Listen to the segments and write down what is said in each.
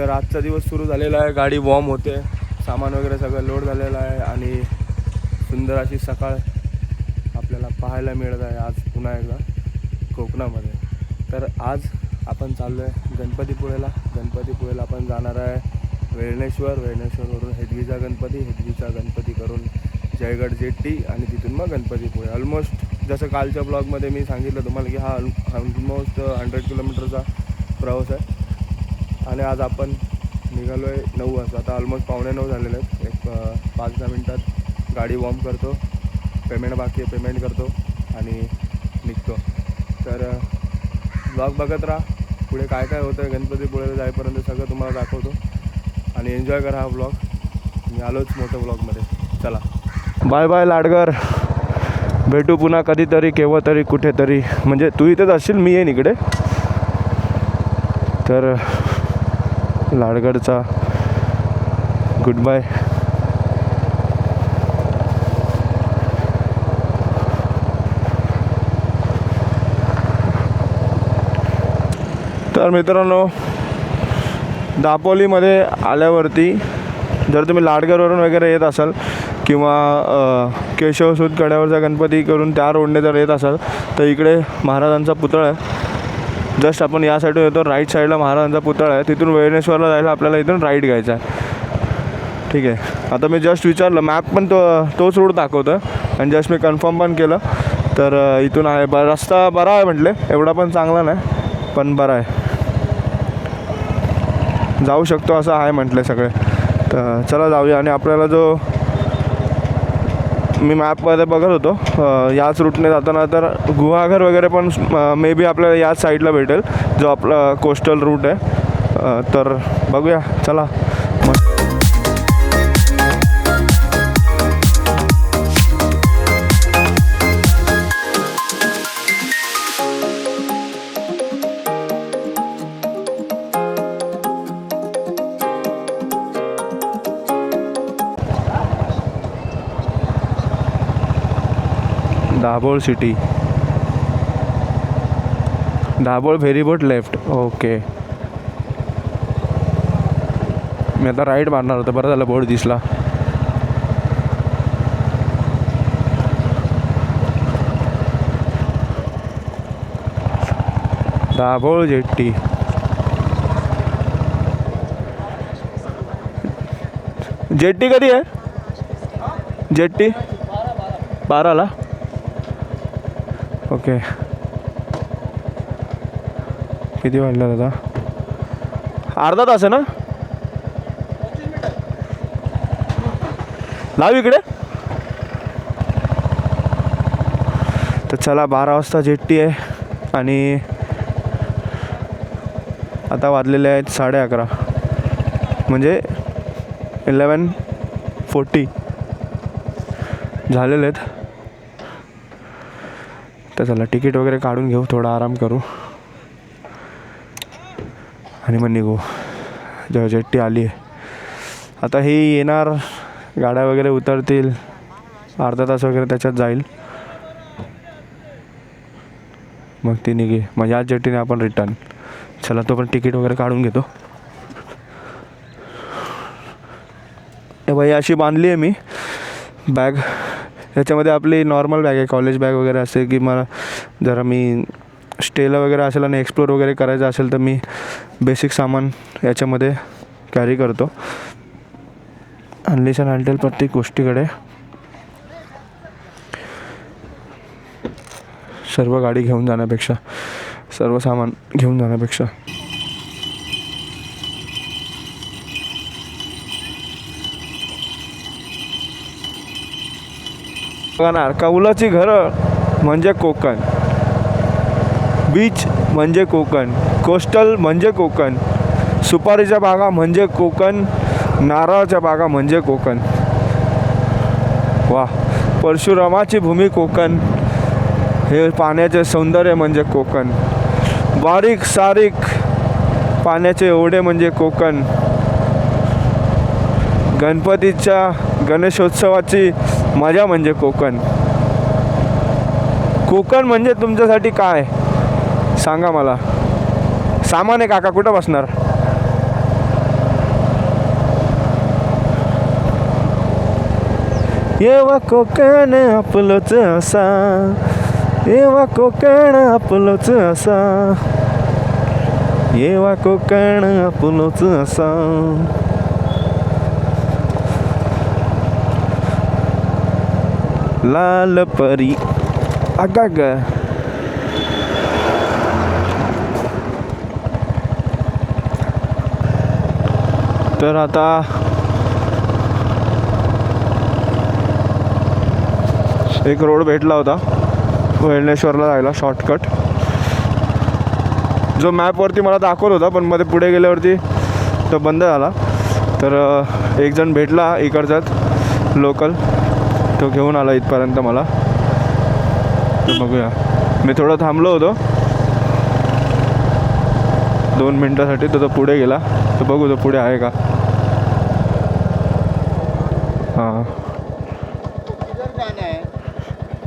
तर आजचा दिवस सुरू झालेला आहे, गाडी वॉर्म होते, सामान वगैरे सगळं लोड झालेलं आहे आणि सुंदर अशी सकाळ आपल्याला पाहायला मिळत आहे आज पुन्हा एकदा कोकणामध्ये. तर आज आपण चाललो आहे गणपतीपुळेला. गणपतीपुळेला आपण जाणार आहे वेळणेश्वरवरून हेदवीचा गणपती करून जयगड जेट्टी आणि तिथून मग गणपतीपुळे. ऑलमोस्ट जसं कालच्या ब्लॉगमध्ये मी सांगितलं तुम्हाला की हा ऑलमोस्ट 100 किलोमीटरचा प्रवास आहे आणि आज आपण निघालो आहे 9 वाजता. आता ऑलमोस्ट 8:45 झालेले आहेत. एक 5-10 मिनटात गाडी वॉर्म करतो, पेमेंट बाकी आहे पेमेंट करतो आणि निघतो. तर ब्लॉग बघत राहा, पुढे काय काय होतं आहे गणपतीपुळेला जाईपर्यंत सगळं तुम्हाला दाखवतो आणि एन्जॉय करा हा ब्लॉग. मी आलोच मोठं ब्लॉगमध्ये. चला बाय बाय लाडगर, भेटू पुन्हा कधीतरी केव्हा तरी कुठेतरी. म्हणजे तू इथेच असशील, मी येईन इकडे. तर लाडगडचा गुड बाय. तर मित्रांनो, दापोलीमध्ये आल्यावरती जर तुम्ही लाडगरवरून वगैरे येत असाल किंवा केशवसूत कड्यावरचा गणपती करून त्या रोडने जर येत असाल तर इकडे महाराजांचा पुतळा आहे. जस्ट आपण या साईडून येतो, राईट साईडला महाराजांचा पुतळा आहे. तिथून वेळणेश्वरला जायला आपल्याला इथून राईट घ्यायचा आहे. ठीक आहे. आता मी जस्ट विचारलं, मॅप पण तोच रूट दाखवतं आणि जस्ट मी कन्फर्म पण केलं. तर इथून आहे रस्ता बरा आहे म्हटले, एवढा पण चांगला नाही पण बरा आहे, जाऊ शकतो असं आहे म्हटले सगळे. तर चला जाऊया. आणि आपल्याला जो मी मॅपमध्ये बघत होतो याच रूटने जाताना तर गुहागर वगैरे पण मे बी आपल्याला याच साईडला भेटेल जो आपला कोस्टल रूट आहे. तर बघूया चला. Dabhol city, Dabhol ferryboat left. Okay, मी आता राईट मारणार होतं, बरं झालं बोर्ड दिसला. दाभोळ जेट्टी. जेट्टी कधी आहे? जेट्टी 12ला. ओके, किती वाजलं दादा? अर्धा तास आहे ना? लाव इकडे. तर चला 12 वाजता जेट्टी आहे आणि आता वाजलेले आहेत 11:30, म्हणजे 11:40 झालेले आहेत. तर चला तिकीट वगैरे काढून घेऊ, थोडा आराम करू आणि मग निघू. जेव्हा जेट्टी आली आहे आता ही येणार, गाड्या वगैरे उतरतील, अर्धा तास वगैरे त्याच्यात जाईल, मग ती निघे, मग याच जेट्टीने आपण रिटर्न. चला तो पण तिकीट वगैरे काढून घेतो. हे बाई अशी बांधली आहे मी बॅग. याच्यामध्ये आपली नॉर्मल बॅग आहे, कॉलेज बॅग वगैरे असेल की मला जरा मी स्टेला वगैरे असेल आणि एक्सप्लोर वगैरे करायचं असेल तर मी बेसिक सामान याच्यामध्ये कॅरी करतो. अनलिस अँड अनटिल प्रत्येक गोष्टीकडे सर्व गाडी घेऊन जाण्यापेक्षा, सर्व सामान घेऊन जाण्यापेक्षा कौलाची घरं म्हणजे कोकण, बीच म्हणजे कोकण, कोस्टल म्हणजे कोकण, सुपारीच्या बागा म्हणजे कोकण, नारळाच्या बागा म्हणजे कोकण. वा, परशुरामाची भूमी कोकण, हे पाण्याचे सौंदर्य म्हणजे कोकण, बारीक सारीक पाण्याचे ओढे म्हणजे कोकण, गणपतीच्या गणेशोत्सवाची मजा म्हणजे कोकण. कोकण म्हणजे तुमच्यासाठी काय सांगा मला. सामान आहे काका, कुठं बसणार? येवा कोकण आपलंच असा, येवा कोकण आपलंच असा, येवा कोकण आपलंच असा. लाल परी अगा ग. तर आता एक रोड भेटला होता वेळणेश्वरला जायला शॉर्टकट, जो मॅपवरती मला दाखवत होता, पण मध्ये पुढे गेल्यावरती तो बंद झाला. तर एक जण भेटला इकडचाच लोकल, तो घेऊन आला इथपर्यंत मला. तर बघूया, मी थोडं थांबलो होतो 2 मिनटासाठी, तर तो पुढे गेला. तर बघू तो पुढे आहे का. हां,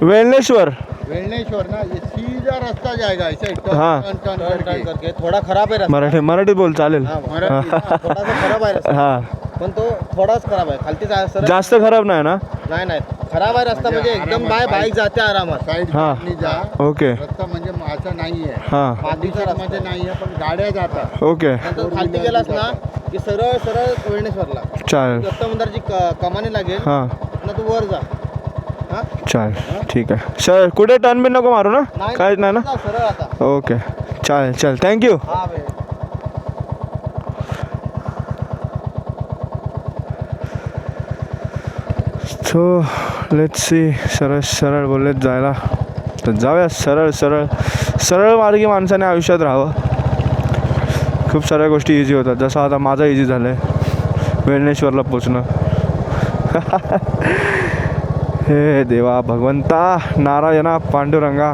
वेळणेश्वर. वेलनेश्वर ना, ये सीधा रास्ता जाएगा ऐसे हाँ। टर्न करके थोड़ा खराब है रास्ता. मराठी बोल चालेल. मराठी, थोड़ा सा खराब आहे रस्ता, हां, पण तो थोडाच खराब आहे. खालती सरळ जास्त खराब नाही ना. नाही खराब आहे रस्ता, म्हणजे एकदम बाईक जाते आरामात. साईड हां. जा. ओके. रस्ता म्हणजे असं नाहीये, हां, मातीचा रस्ता मध्ये नाहीये, पण गाड्या जातात. ओके नंतर खालती गेलास ना की सरळ सरळ वेळणेश्वरला चालेल. दत्त मंदिराची कमानी लागेल. हां ना तू वर जा. हा? चालेल, ठीक आहे सर. कुठे टर्न बिन नको मारू ना, काहीच नाही ना. जा सरळ आता. ओके चालेल, चल थँक्यू. हा बे. So let's see. सरळ सरळ बोललेत जायला, तर जाऊया सरळ सरळ. सरळ मार्गी माणसाने आयुष्यात राहावं. खूप साऱ्या गोष्टी इझी होतात, जसं आता माझं इझी झालं आहे वेळणेश्वरला पोचणं. हे देवा भगवंता, नारायणा, पांडुरंगा,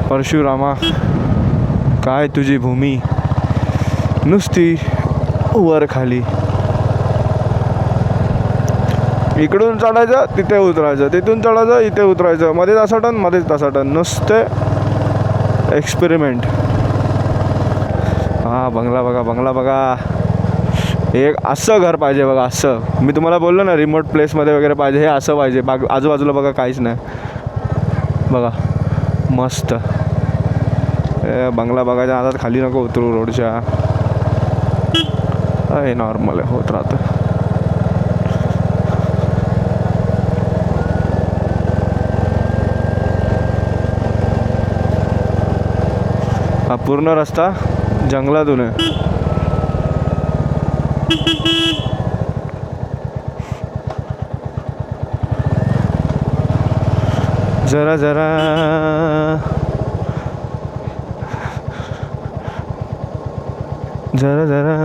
परशुरामा, काय तुझी भूमी नुसती वर खाली. इकडून चढायचं तिथे उतरायचं, तिथून चढायचं इथे उतरायचं, मध्येच असा टर्न मध्येच तसा टर्न, नुसते एक्सपेरिमेंट. हां, बंगला बघा, बंगला बघा. एक असं घर पाहिजे बघा, असं. मी तुम्हाला बोललो ना रिमोट प्लेसमध्ये वगैरे पाहिजे, हे असं पाहिजे. आजूबाजूला बघा काहीच नाही, बघा मस्त. बंगला बघायच्या हातात खाली नको उतरू रोडच्या. हे नॉर्मल आहे, होत राहतं. हा पूर्ण रस्ता जंगलातून आहे. जरा जरा जरा जरा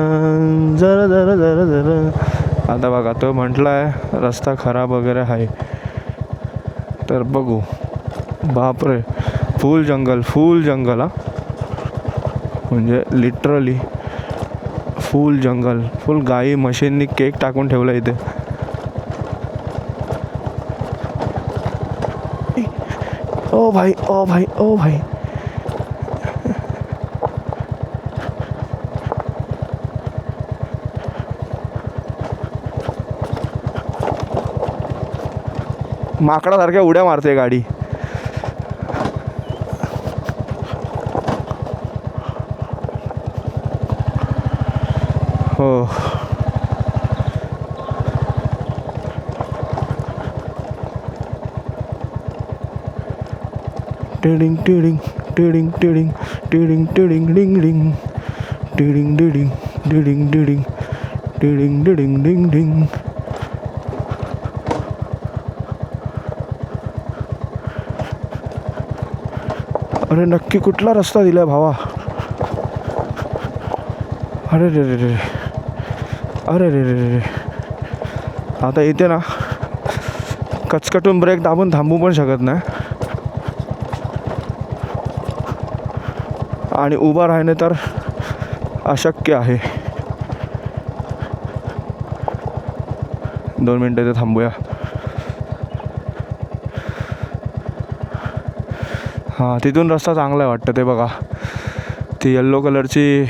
जरा जरा जरा जरा. आता बघा, तो म्हटला आहे रस्ता खराब वगैरे आहे, तर बघू. बापरे, फुल जंगल, फुल जंगल. हा म्हणजे लिटरली फुल जंगल, फुल. गाई म्हशींनी केक टाकून ठेवला इथे. ओ भाई, ओ भाई, ओ भाई. माकडासारख्या उड्या मारते गाडी. हो, टिडिंग टिडिंग टिडिंग टिडिंग टिडिंग टिडिंग डिंग डिंग टिडिंग डिडिंग डिडिंग डिडिंग टिडिंग डिडिंग डिंग डिंग. अरे नक्की कुठला रस्ता दिलाय भावा. अरे रे रे रे, अरे रे रे रे. आता इथे ना कचकटून ब्रेक दाबून थांबू पण शकत नाही, आणि उभा राहणे तर अशक्य आहे. 2 मिनटं इथे थांबूया. हां, तिथून रस्ता चांगला आहे वाटतं. ते बघा, ती येल्लो कलरची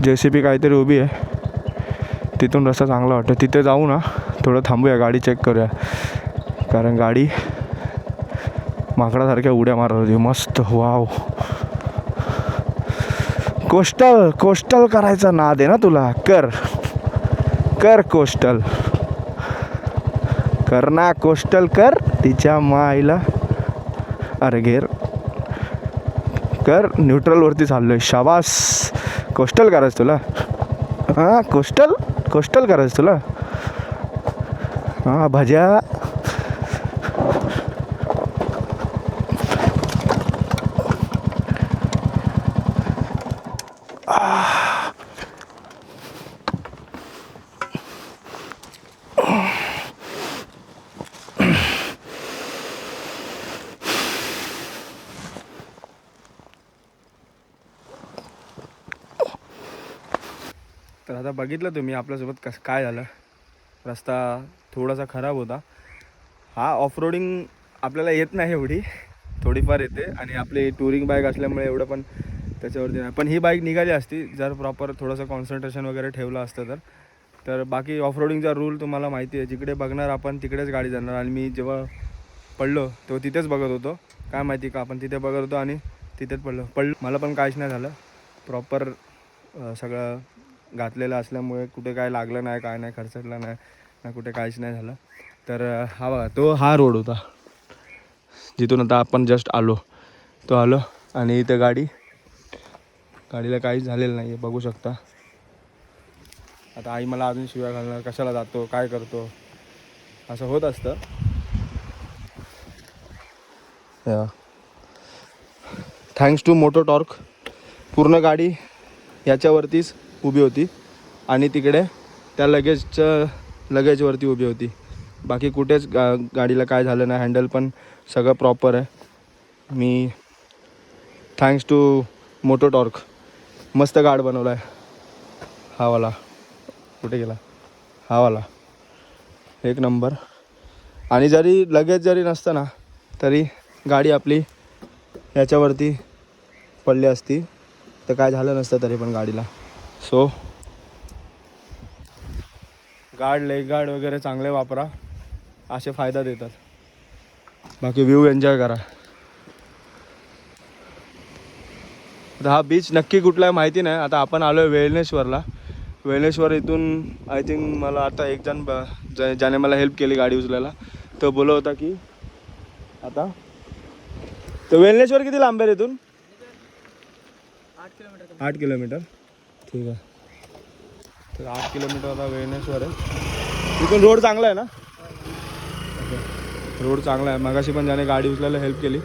JCB काहीतरी उभी आहे, तिथून रस्ता चांगला वाटतं. तिथे जाऊ ना, थोडं थांबूया, गाडी चेक करूया. कारण गाडी माकडासारख्या उड्या मारत होती. मस्त. वाव. कोस्टल करायचा नाद आहे ना तुला. कर कोस्टल कर ना. कोस्टल कर तिच्या माईला. अरे घेर कर. न्यूट्रलवरती चाललोय. शाबास. कोस्टल करायचं तुला. हां कोस्टल करायचं तुला. हां भज्या. तर आता बघितलं तुम्ही आपल्यासोबत काय झालं. रस्ता थोडासा खराब होता. हा ऑफरोडिंग आपल्याला येत नाही एवढी, थोडीफार येते. आणि आपली टुरिंग बाईक असल्यामुळे एवढं पण त्याच्यावरती नाही. पण ही बाईक निघाली असती जर प्रॉपर थोडंसं कॉन्सन्ट्रेशन वगैरे ठेवलं असतं तर बाकी ऑफरोडिंगचा रूल तुम्हाला माहिती आहे. जिकडे बघणार आपण तिकडेच गाडी जाणार. आणि मी जेव्हा पडलो तेव्हा तिथेच बघत होतो. काय माहिती का आपण तिथे बघत होतो आणि तिथेच पडलो. मला पण काहीच नाही झालं. प्रॉपर सगळं घातलेलं असल्यामुळे कुठे काय लागलं नाही, काय नाही, खरचटलं नाही ना, कुठे काहीच नाही झालं. तर हा बघा हा रोड होता जिथून आता आपण जस्ट आलो. आलो आणि इथे गाडीला काहीच झालेलं नाही आहे, बघू शकता. आता आई मला अजून शिव्या घालणार, कशाला जातो, काय करतो, असं होत असतं. थँक्स टू मोटो टॉर्क पूर्ण गाडी याच्यावरतीच उभी होती आणि तिकडे त्या लगेजवरती उभी होती. बाकी कुठेच गाडीला काय झालं नाही. हँडल पण सगळं प्रॉपर आहे. मी थँक्स टू मोटो टॉर्क मस्त गार्ड बनवला आहे. हावाला कुठे गेला, हावाला एक नंबर. आणि जरी लगेज जरी नसतं ना तरी गाडी आपली याच्यावरती पडली असती तर काय झालं नसतं तरी पण गाडीला. सो लेग गार्ड वगैरे चांगले वापरा, असे फायदा देतात. बाकी व्ह्यू एन्जॉय करा. आता हा बीच नक्की कुठला आहे माहिती नाही. आता आपण आलो आहे वेळनेश्वर इथून आय थिंक मला आता एक जण ज्याने मला हेल्प केली गाडी उचलायला तो बोलत होता की आता तर वेळनेश्वर किती लांब आहे इथून? 8 किलोमीटर. ठीक आहे. तर 8 किलोमीटर आता वेळनेश्वर आहे. इथून रोड चांगला आहे ना? रोड चांगला आहे. मगाशी पण ज्याने गाडी उचलायला हेल्प केली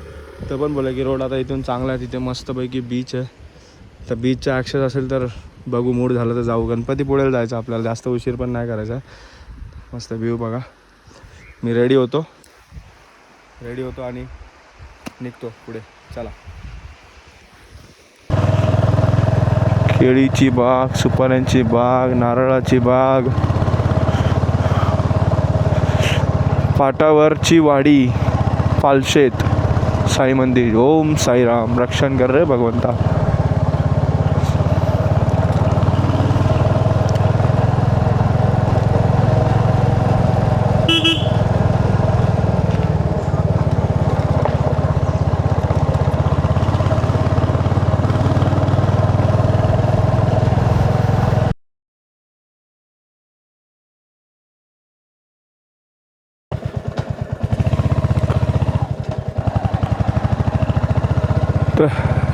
तर पण बोला की रोड आता इथून चांगला आहे. तिथे मस्तपैकी बीच आहे. तर बीचचा ॲक्सेस असेल तर बघू, मूड झालं तर जाऊ. गणपतीपुळेला जायचं आपल्याला, जास्त उशीर पण नाही करायचा. मस्त व्ह्यू बघा. मी रेडी होतो आणि निघतो पुढे. चला. केळीची बाग, सुपाऱ्यांची बाग, नारळाची बाग, पाटावरची वाडी, पालशेत, साई मंदिर. ओम साईराम, रक्षण कर रे भगवंता. तर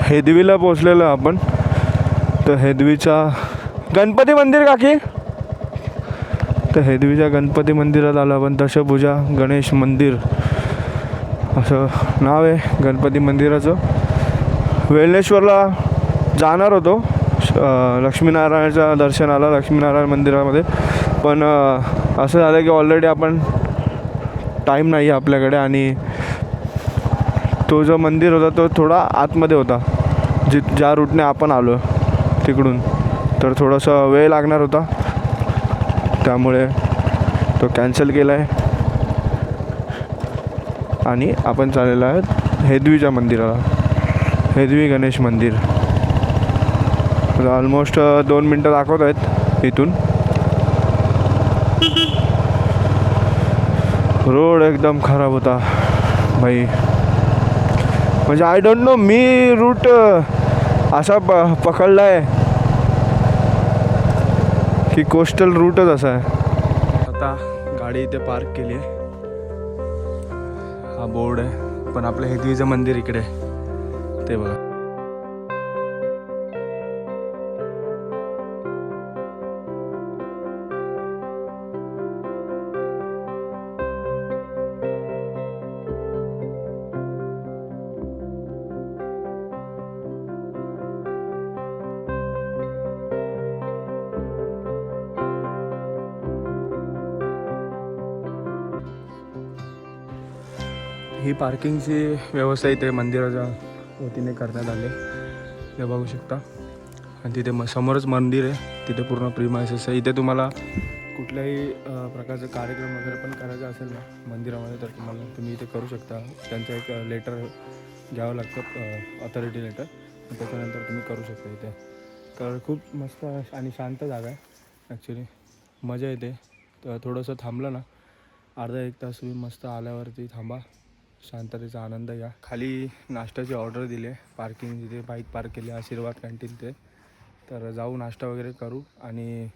हेदवीला पोचलेलो आपण. तर हेदवीचा गणपती मंदिर काकी. तर हेदवीच्या गणपती मंदिरात आलो आपण. दशभुजा गणेश मंदिर असं नाव आहे गणपती मंदिराचं. वेळनेश्वरला जाणार होतो लक्ष्मीनारायणाच्या दर्शनाला, लक्ष्मीनारायण मंदिरामध्ये. पण असं झालं की ऑलरेडी आपण टाईम नाही आहे आपल्याकडे. आणि तो जो मंदिर होता तो थोडा आतमध्ये होता ज्या रूटने आपण आलो तिकडून. तर थोडासा वेळ लागणार होता त्यामुळे तो कॅन्सल केला आहे. आणि आपण चाललेलो आहे हेदवीच्या मंदिराला, हेदवी गणेश मंदिर. ऑलमोस्ट 2 मिनटं दाखवत आहेत इथून. रोड एकदम खराब होता भाई. म्हणजे आय डोंट नो मी रूट असा पकडला आहे की कोस्टल रूटच असा आहे. आता गाडी इथे पार्क केली आहे. हा बोर्ड आहे पण आपलं हेदवीचं मंदिर इकडे ते बघा. ही पार्किंगची व्यवस्था इथे मंदिराच्या वतीने करण्यात आली हे बघू शकता. आणि तिथे समोरच मंदिर आहे. तिथे पूर्ण प्रीमायसेस आहे. इथे तुम्हाला कुठल्याही प्रकारचा कार्यक्रम वगैरे पण करायचा असेल ना मंदिरामध्ये तर तुम्ही इथे करू शकता. त्यांचं एक लेटर घ्यावं लागतं ऑथॉरिटी लेटर. त्याच्यानंतर तुम्ही करू शकता इथे. तर खूप मस्त आणि शांत जागा आहे ॲक्च्युली. मजा येते. तर थोडंसं थांबलं ना अर्धा एक तास तुम्ही मस्त आल्यावरती थांबा. शांततेचा आनंद घ्या. खाली नाश्त्याची ऑर्डर दिली आहे. पार्किंग जिथे बाईक पार्क केली आशीर्वाद कॅन्टीन ते. तर जाऊ नाश्ता वगैरे करू आणि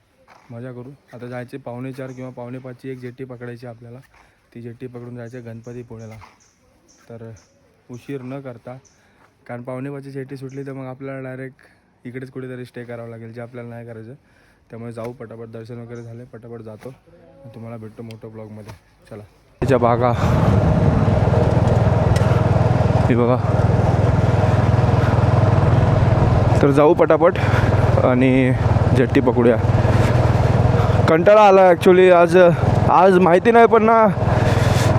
मजा करू. आता जायचे 4:45 किंवा 4:45ची एक जेट्टी पकडायची आपल्याला. ती जेट्टी पकडून जायचं गणपतीपुळेला. तर उशीर न करता कारण 4:45ची जेट्टी सुटली तर मग आपल्याला डायरेक्ट इकडेच कुठेतरी स्टे करावं लागेल जे आपल्याला नाही करायचं. त्यामुळे जाऊ पटापट. दर्शन वगैरे झाले पटापट जातो. तुम्हाला भेटतो मोठं ब्लॉगमध्ये. चला. त्याच्या बागा हे बघा. तर जाऊ पटापट आणि जेट्टी पकडूया. कंटाळा आला ॲक्च्युली आज माहिती नाही पण ना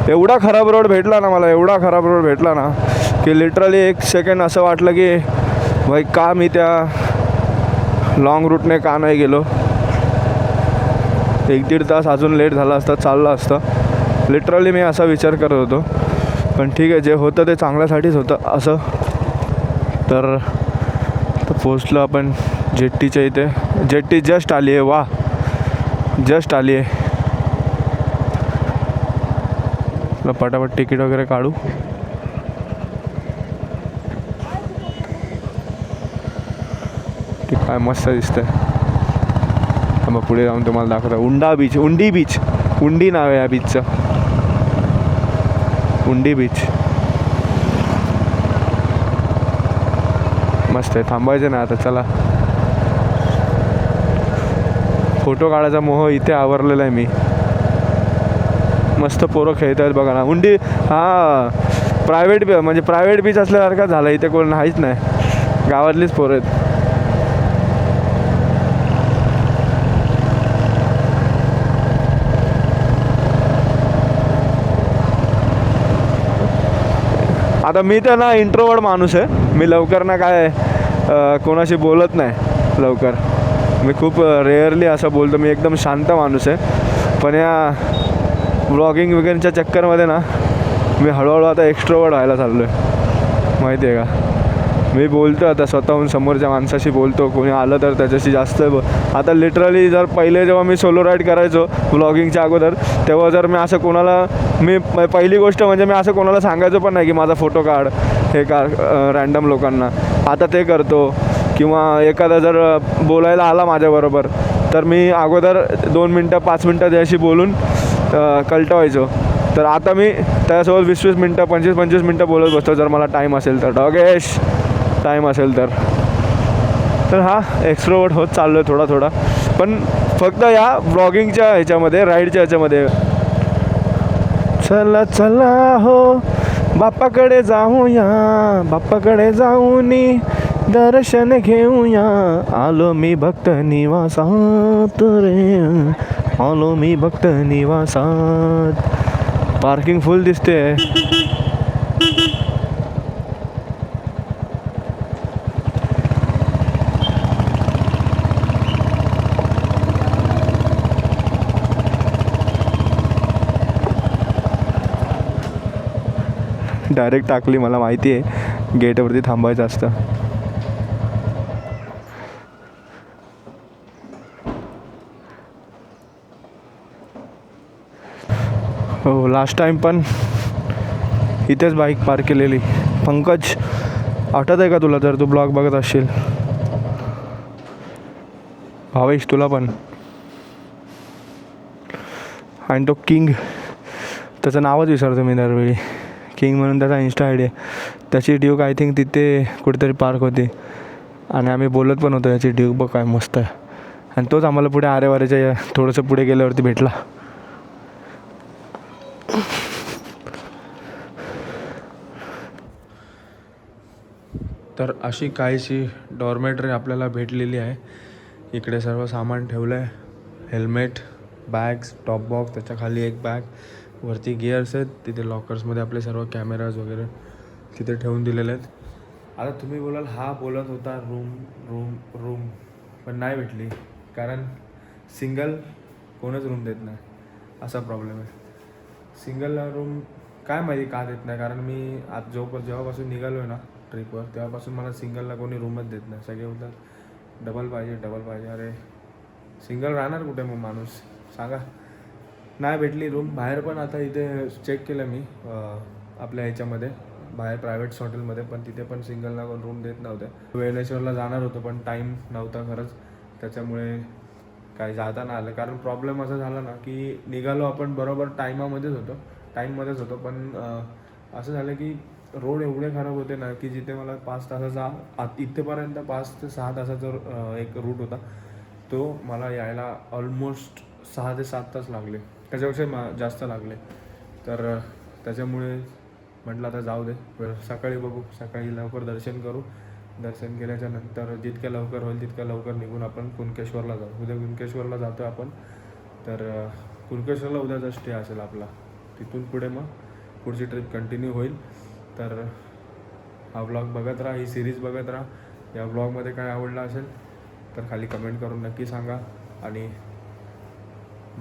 एवढा खराब रोड भेटला ना मला. एवढा खराब रोड भेटला ना की लिटरली एक सेकंड असं वाटलं की भाई का मी त्या लॉंग रूटने का नाही गेलो. 1-1.5 तास अजून लेट झाला असता चालला असतं. लिटरली मी असा विचार करत होतो. पण ठीक आहे जे होतं ते चांगल्यासाठीच होतं असं. तर पोचलो आपण जेट्टीच्या इथे. जेट्टी जस्ट आली आहे. वा जस्ट आली आहे. पटापट तिकीट वगैरे काढू. ते काय मस्त दिसतंय. मग पुढे जाऊन तुम्हाला दाखवतो. उंडी नाव आहे या बीचचं. उंडी बीच मस्त आहे. थांबायचं ना आता. चला. फोटो काढायचा मोह इथे आवरलेला आहे मी. मस्त पोरं खेळत आहेत बघा ना. उंडी प्रायव्हेट म्हणजे प्रायव्हेट बीच असल्यासारखा झाला. इथे कोण नाहीच नाही. गावातलीच पोरं आहेत. आता मी तर ना इंट्रोवर्ड माणूस आहे. मी लवकर ना काय कोणाशी बोलत नाही लवकर. मी खूप रेअरली असं बोलतो. मी एकदम शांत माणूस आहे. पण या ब्लॉगिंग वगैरेच्या चक्करमध्ये ना मी हळूहळू आता एक्स्ट्रोवर्ड व्हायला चाललो आहे. माहिती आहे का. मी बोलतो आता स्वतःहून समोरच्या माणसाशी बोलतो. कोणी आलं तर त्याच्याशी जास्त आता लिटरली जर पहिले जेव्हा मी सोलो राईड करायचो ब्लॉगिंगच्या अगोदर तेव्हा जर मी असं कोणाला पहिली गोष्ट म्हणजे मी असं कोणाला सांगायचो पण नाही की माझा फोटो काढ हे का रँडम लोकांना. आता ते करतो. किंवा एखादा जर बोलायला आला माझ्याबरोबर तर मी अगोदर 2 मिनटं 5 मिनटं त्याशी बोलून कल्टवायचो. तर आता मी त्याच्यासोबत 20-20 मिनटं 25-25 मिनटं बोलत बसतो जर मला टाईम असेल तर. डॉगेश टाईम असेल तर हा एक्स्ट्रोवर्ट होत चाललो आहे थोडा थोडा. पण फक्त या ब्लॉगिंगच्या ह्याच्यामध्ये राईडच्या ह्याच्यामध्ये. चला चला हो बाप्पाकडे जाऊया. बाप्पाकडे जाऊनी दर्शन घेऊया. आलो मी भक्त निवासात रे. आलो मी भक्त निवासात. पार्किंग फुल दिसते. डायरेक्ट टाकली. मला माहिती आहे गेटवरती थांबायचं असतं. हो लास्ट टाईम पण इथेच बाईक पार्क केलेली. पंकज आठवत आहे का तुला, जर तू ब्लॉग बघत असशील? भावेश तुला पण. आणि तो किंग, त्याचं नावच विसरतो मी दरवेळी. किंग म्हणून त्याचा इन्स्टा आय डी आहे. त्याची ड्यूक आय थिंक तिथे कुठेतरी पार्क होती आणि आम्ही बोलत पण होतो याची ड्यूक बघ काय मस्त आहे. आणि तोच आम्हाला पुढे आरेवारेच्या थोडंसं पुढे गेल्यावरती भेटला. तर अशी काहीशी डॉर्मेटरी आपल्याला भेटलेली आहे. इकडे सर्व सामान ठेवलं आहे. हेल्मेट, बॅग्स, टॉप बॉक्स, त्याच्या खाली एक बॅग, वरती गिअर्स आहेत. तिथे लॉकर्समध्ये आपले सर्व कॅमेराज वगैरे तिथे ठेवून दिलेले आहेत. आता तुम्ही बोलाल हा बोलत होता रूम रूम रूम, पण नाही भेटली. कारण सिंगल कोणच रूम देत नाही, असा प्रॉब्लेम आहे. सिंगल रूम काय माहिती का देत नाही. कारण मी आज जेव्हापासून निघालो आहे ना ट्रिपवर, तेव्हापासून मला सिंगलला कोणी रूमच देत नाही. सगळे बोलतात डबल पाहिजे डबल पाहिजे. अरे सिंगल राहणार कुठे मग माणूस, सांगा. नाही भेटली रूम. बाहेर पण आता इथे चेक केलं मी आपल्या ह्याच्यामध्ये बाहेर प्रायव्हेट हॉटेलमध्ये, पण तिथे पण सिंगलला कोण रूम देत नव्हते. वेळेश्वरला जाणार होतो पण टाईम नव्हता खरंच, त्याच्यामुळे काही जाता नाही आलं. कारण प्रॉब्लेम असा झाला ना की निघालो आपण बरोबर टाईममध्येच होतो पण असं झालं की रोड एवढे खराब होते ना की जिथे मला 5 तासाचा इथेपर्यंत 5 ते 6 तासाचा एक रूट होता, तो मला यायला ऑलमोस्ट 6 ते 7 तास लागले, त्याच्यापेक्षा जास्त लागले. तर त्याच्यामुळे म्हटलं आता जाऊ दे, सकाळी बघू. सकाळी लवकर दर्शन करू. दर्शन केल्याच्या नंतर जितक्या लवकर होईल तितक्या लवकर निघून आपण कुणकेश्वरला जाऊ. उद्या कुणकेश्वरला जातो आपण. तर कुणकेश्वरला उद्याचा स्टे असेल आपला. तिथून पुढे मग पुढची ट्रिप कंटिन्यू होईल. तर हा ब्लॉग बघत राहा, ही सिरीज बघत राहा. या ब्लॉगमध्ये काय आवडलं असेल तर खाली कमेंट करून नक्की सांगा. आणि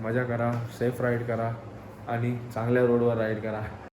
मजा करा, सेफ राईड करा आणि चांगल्या रोडवर राईड करा.